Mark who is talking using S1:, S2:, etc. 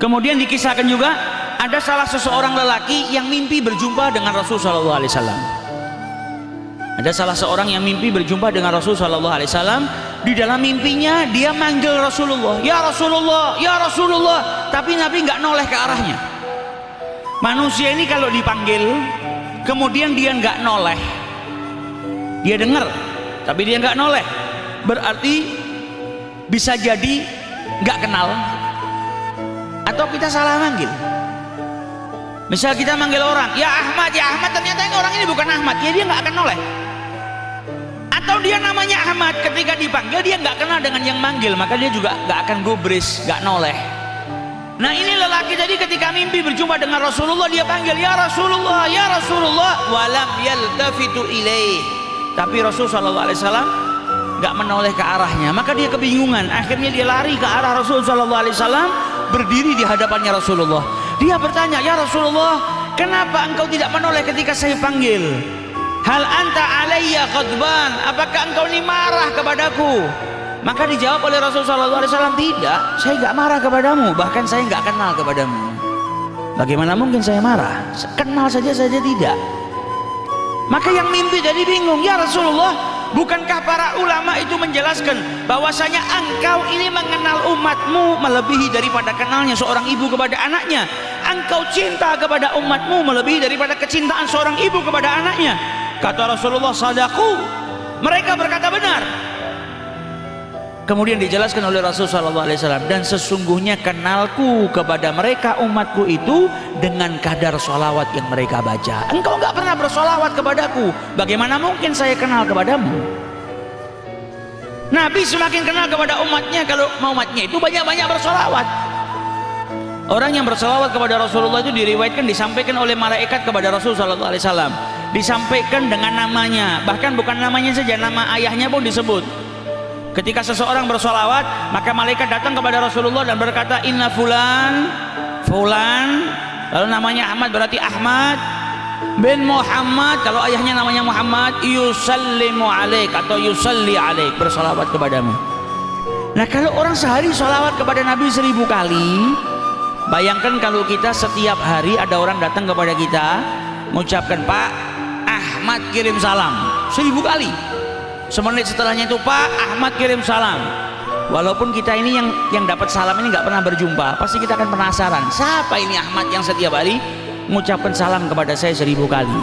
S1: Kemudian dikisahkan juga ada salah seseorang lelaki yang mimpi berjumpa dengan Rasul sallallahu alaihi wasallam. Ada salah seorang yang mimpi berjumpa dengan Rasul sallallahu alaihi wasallam. Di dalam mimpinya dia manggil Rasulullah, "Ya Rasulullah, ya Rasulullah." Tapi Nabi nggak noleh ke arahnya. Manusia ini kalau dipanggil kemudian dia nggak noleh, dia dengar tapi dia nggak noleh, berarti bisa jadi nggak kenal atau kita salah manggil. Misal kita manggil orang, "Ya Ahmad, ya Ahmad," ternyata ini orang ini bukan Ahmad, ya dia nggak akan noleh. Atau dia namanya Ahmad, ketika dipanggil dia nggak kenal dengan yang manggil, maka dia juga nggak akan gubris, nggak noleh. Nah ini lelaki tadi ketika mimpi berjumpa dengan Rasulullah, dia panggil, "Ya Rasulullah, ya Rasulullah," walam yaltafitu ilaih. Tapi Rasul sallallahu alaihi wasallam nggak menoleh ke arahnya, maka dia kebingungan. Akhirnya dia lari ke arah Rasul sallallahu alaihi wasallam, berdiri di hadapannya Rasulullah. Dia bertanya, "Ya Rasulullah, kenapa engkau tidak menoleh ketika saya panggil? Hal anta alayya ghadban? Apakah engkau ini marah kepadaku?" Maka dijawab oleh Rasul sallallahu alaihi wasallam, "Tidak, saya nggak marah kepadamu, bahkan saya nggak kenal kepadamu. Bagaimana mungkin saya marah? Kenal saja tidak." Maka yang mimpi jadi bingung, "Ya Rasulullah, bukankah para ulama itu menjelaskan bahwasanya engkau ini mengenal umatmu melebihi daripada kenalnya seorang ibu kepada anaknya? Engkau cinta kepada umatmu melebihi daripada kecintaan seorang ibu kepada anaknya." Kata Rasulullah, "Sadaqu." Mereka berkata benar. Kemudian dijelaskan oleh Rasul sallallahu alaihi wasallam, "Dan sesungguhnya kenalku kepada mereka umatku itu dengan kadar sholawat yang mereka baca. Engkau nggak pernah bersholawat kepadaku, bagaimana mungkin saya kenal kepadamu?" Nabi semakin kenal kepada umatnya kalau umatnya itu banyak-banyak bersholawat. Orang yang bersholawat kepada Rasulullah itu diriwayatkan disampaikan oleh malaikat kepada Rasul sallallahu alaihi wasallam, disampaikan dengan namanya, bahkan bukan namanya saja, nama ayahnya pun disebut. Ketika seseorang bersolawat, maka malaikat datang kepada Rasulullah dan berkata, "Inna fulan, fulan," lalu namanya Ahmad berarti Ahmad bin Muhammad, kalau ayahnya namanya Muhammad, "yusallimu alaik" atau yusalli alaik, bersolawat kepadamu. Nah kalau orang sehari solawat kepada Nabi 1000 kali, bayangkan kalau kita setiap hari ada orang datang kepada kita mengucapkan, "Pak Ahmad kirim salam," 1000 kali. Semenit setelahnya itu, "Pak Ahmad kirim salam." Walaupun kita ini yang dapat salam ini nggak pernah berjumpa, pasti kita akan penasaran, siapa ini Ahmad yang setiap hari mengucapkan salam kepada saya 1000 kali.